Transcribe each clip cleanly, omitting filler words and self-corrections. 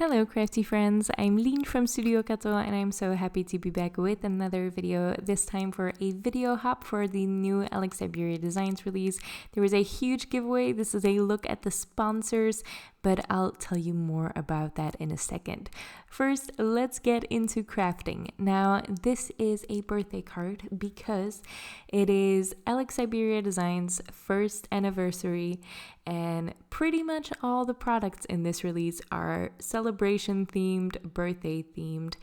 Hello crafty friends, I'm Lean from Studio Kato and I'm so happy to be back with another video, this time for a video hop for the new Syberia Designs release. There was a huge giveaway. This is a look at the sponsors, but I'll tell you more about that in a second. First, let's get into crafting. Now, this is a birthday card because it is Syberia Designs' first anniversary, and pretty much all the products in this release are celebration themed, birthday themed.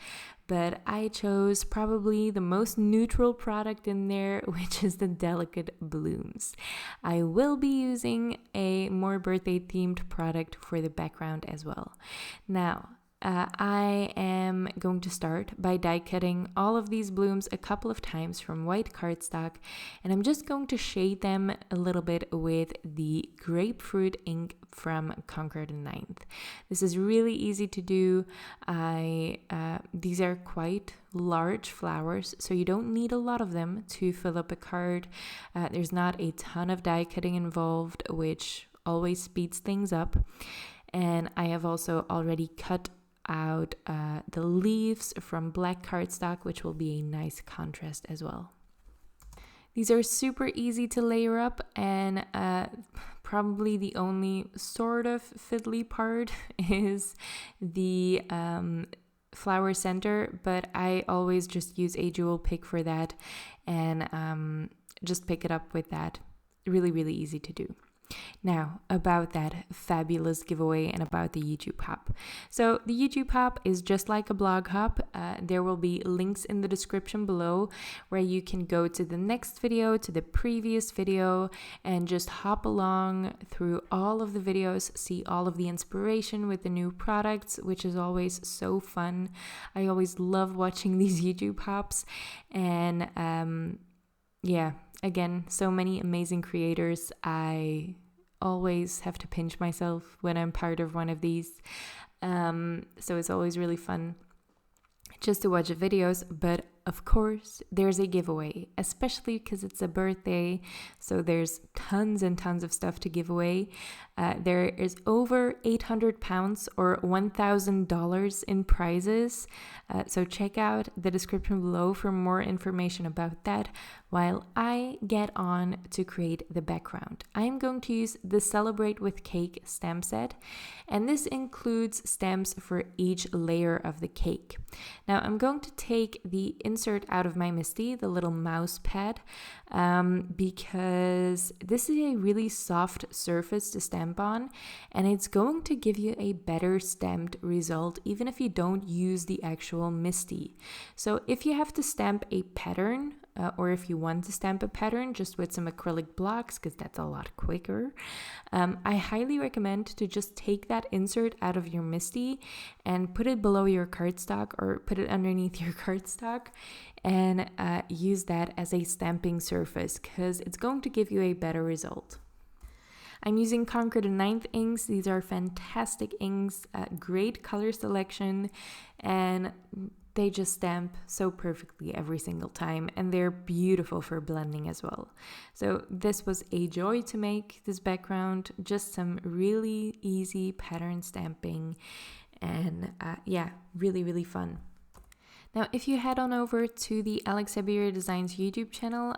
But I chose probably the most neutral product in there, which is the delicate blooms. I will be using a more birthday themed product for the background as well. Now, I am going to start by die cutting all of these blooms a couple of times from white cardstock, and I'm just going to shade them a little bit with the grapefruit ink from Conquer the Ninth. This is really easy to do. These are quite large flowers, so you don't need a lot of them to fill up a card. There's not a ton of die cutting involved, which always speeds things up. And I have also already cut out the leaves from black cardstock, which will be a nice contrast as well. These are super easy to layer up, and probably the only sort of fiddly part is the flower center, but I always just use a jewel pick for that and just pick it up with that. Really, really easy to do. Now, about that fabulous giveaway and about the YouTube hop. So the YouTube hop is just like a blog hop. There will be links in the description below where you can go to the next video, to the previous video, and just hop along through all of the videos, see all of the inspiration with the new products, which is always so fun. I always love watching these YouTube hops, and yeah, again, so many amazing creators. I always have to pinch myself when I'm part of one of these. So it's always really fun just to watch the videos. But of course, there's a giveaway, especially because it's a birthday. So there's tons and tons of stuff to give away. There is over 800 pounds or $1,000 in prizes. So check out the description below for more information about that while I get on to create the background. I'm going to use the Celebrate with Cake stamp set, and this includes stamps for each layer of the cake. Now I'm going to take the insert out of my MISTI, the little mouse pad, because this is a really soft surface to stamp on, and it's going to give you a better stamped result even if you don't use the actual MISTI. So if you have to stamp a pattern, or if you want to stamp a pattern just with some acrylic blocks, because that's a lot quicker, I highly recommend to just take that insert out of your MISTI and put it below your cardstock or put it underneath your cardstock and use that as a stamping surface, because it's going to give you a better result. I'm using Conquer the Ninth inks. These are fantastic inks, great color selection, and they just stamp so perfectly every single time, and they're beautiful for blending as well. So this was a joy to make, this background, just some really easy pattern stamping, and yeah, really, really fun. Now, if you head on over to the Syberia Designs YouTube channel,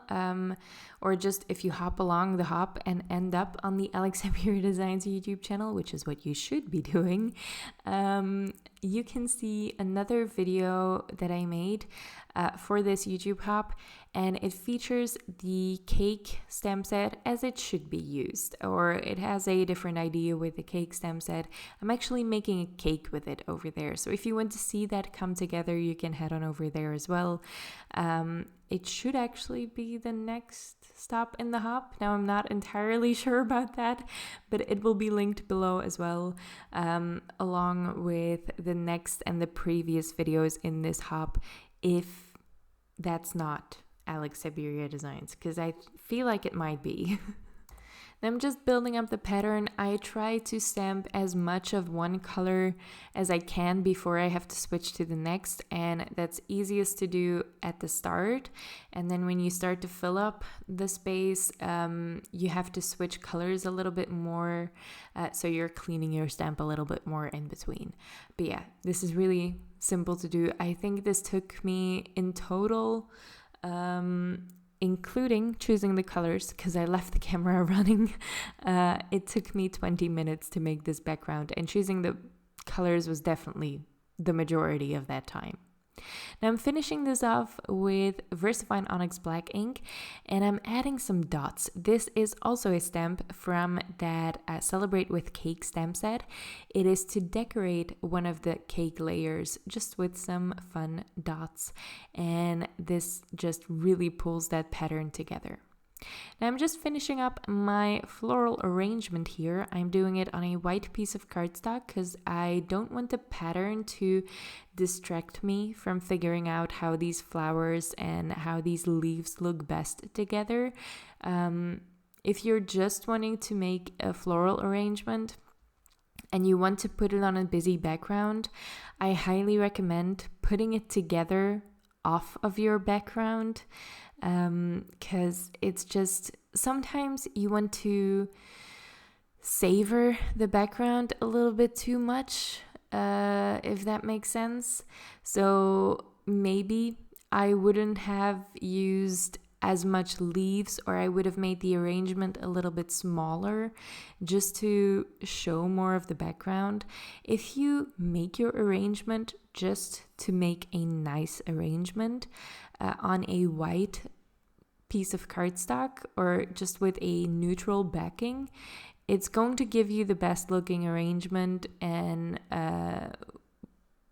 or just if you hop along the hop and end up on the Syberia Designs YouTube channel, which is what you should be doing, you can see another video that I made for this YouTube hop, and it features the cake stamp set as it should be used, or it has a different idea with the cake stamp set. I'm actually making a cake with it over there, so if you want to see that come together, you can head on over there as well. It should actually be the next stop in the hop. Now, I'm not entirely sure about that, but it will be linked below as well, along with the next and the previous videos in this hop, if that's not Syberia Designs, because I feel like it might be. I'm just building up the pattern. I try to stamp as much of one color as I can before I have to switch to the next, and that's easiest to do at the start. And then when you start to fill up the space, you have to switch colors a little bit more, so you're cleaning your stamp a little bit more in between. But yeah, this is really simple to do. I think this took me in total, including choosing the colors, because I left the camera running, it took me 20 minutes to make this background, and choosing the colors was definitely the majority of that time. Now I'm finishing this off with VersaFine Onyx Black ink, and I'm adding some dots. This is also a stamp from that Celebrate with Cake stamp set. It is to decorate one of the cake layers just with some fun dots, and this just really pulls that pattern together. Now I'm just finishing up my floral arrangement here. I'm doing it on a white piece of cardstock because I don't want the pattern to distract me from figuring out how these flowers and how these leaves look best together. If you're just wanting to make a floral arrangement and you want to put it on a busy background, I highly recommend putting it together off of your background, because it's just sometimes you want to savor the background a little bit too much, if that makes sense. So maybe I wouldn't have used as much leaves, or I would have made the arrangement a little bit smaller just to show more of the background. If you make your arrangement just to make a nice arrangement on a white piece of cardstock or just with a neutral backing, it's going to give you the best looking arrangement, and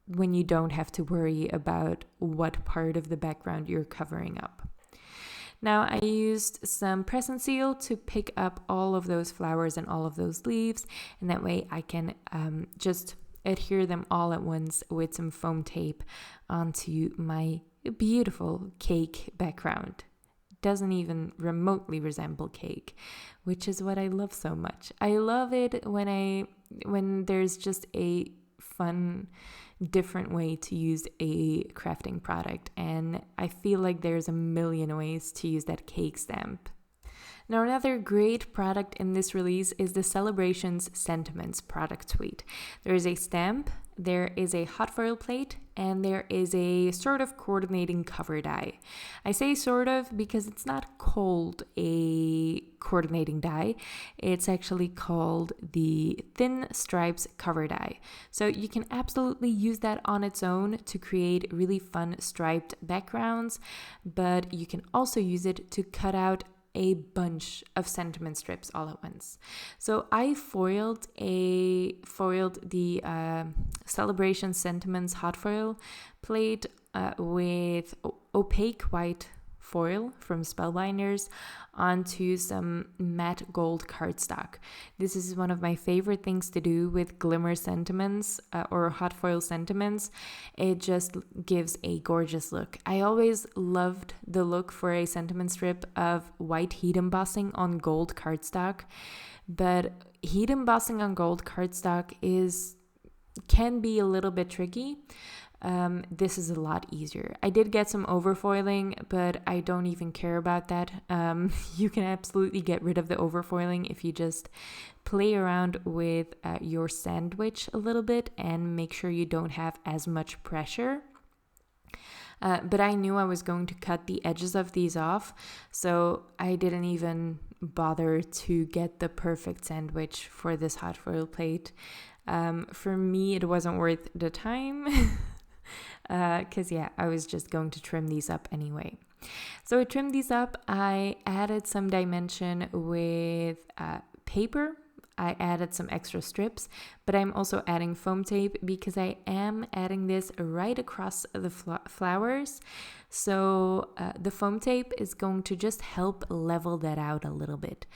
when you don't have to worry about what part of the background you're covering up. Now I used some press and seal to pick up all of those flowers and all of those leaves, and that way I can just adhere them all at once with some foam tape onto my beautiful cake background. Doesn't even remotely resemble cake, which is what I love so much. I love it when there's just a fun, different way to use a crafting product, and I feel like there's a million ways to use that cake stamp. Now, another great product in this release is the Celebrations Sentiments product suite. There is a stamp, there is a hot foil plate, and there is a sort of coordinating cover die. I say sort of because it's not called a coordinating die. It's actually called the Thin Stripes cover die. So you can absolutely use that on its own to create really fun striped backgrounds, but you can also use it to cut out a bunch of sentiment strips all at once. So I foiled the Celebration Sentiments hot foil plate with opaque white foil from Spellbinders onto some matte gold cardstock. This is one of my favorite things to do with glimmer sentiments or hot foil sentiments. It just gives a gorgeous look. I always loved the look for a sentiment strip of white heat embossing on gold cardstock, but heat embossing on gold cardstock can be a little bit tricky. This is a lot easier. I did get some overfoiling, but I don't even care about that. You can absolutely get rid of the overfoiling if you just play around with your sandwich a little bit and make sure you don't have as much pressure. But I knew I was going to cut the edges of these off, so I didn't even bother to get the perfect sandwich for this hot foil plate. For me, it wasn't worth the time. Because I was just going to trim these up anyway. So I trimmed these up. I added some dimension with paper. I added some extra strips, but I'm also adding foam tape because I am adding this right across the flowers. So the foam tape is going to just help level that out a little bit.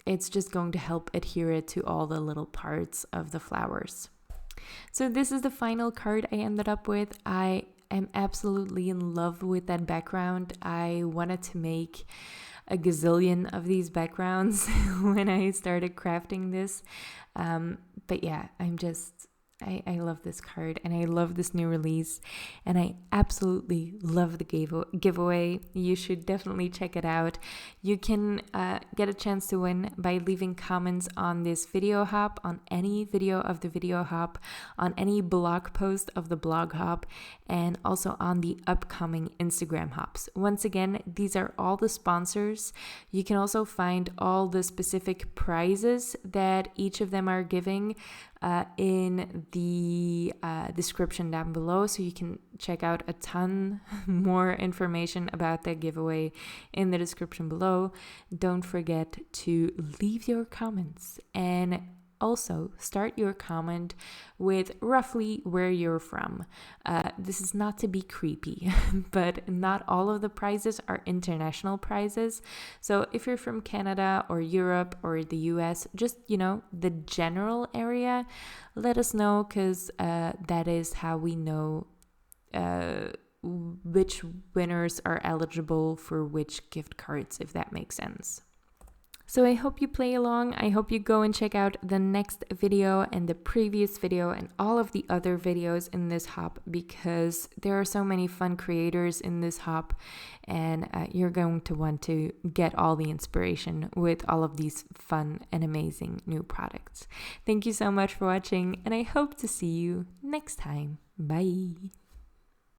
It's just going to help adhere it to all the little parts of the flowers. So this is the final card I ended up with. I am absolutely in love with that background. I wanted to make a gazillion of these backgrounds when I started crafting this. But yeah, I love this card and I love this new release, and I absolutely love the giveaway. You should definitely check it out. You can get a chance to win by leaving comments on this video hop, on any video of the video hop, on any blog post of the blog hop, and also on the upcoming Instagram hops. Once again, these are all the sponsors. You can also find all the specific prizes that each of them are giving in the description down below, so you can check out a ton more information about that giveaway in the description below. Don't forget to leave your comments, and also start your comment with roughly where you're from. This is not to be creepy, but not all of the prizes are international prizes. So if you're from Canada or Europe or the US, just, the general area, let us know, because that is how we know which winners are eligible for which gift cards, if that makes sense. So I hope you play along. I hope you go and check out the next video and the previous video and all of the other videos in this hop, because there are so many fun creators in this hop, and you're going to want to get all the inspiration with all of these fun and amazing new products. Thank you so much for watching, and I hope to see you next time. Bye!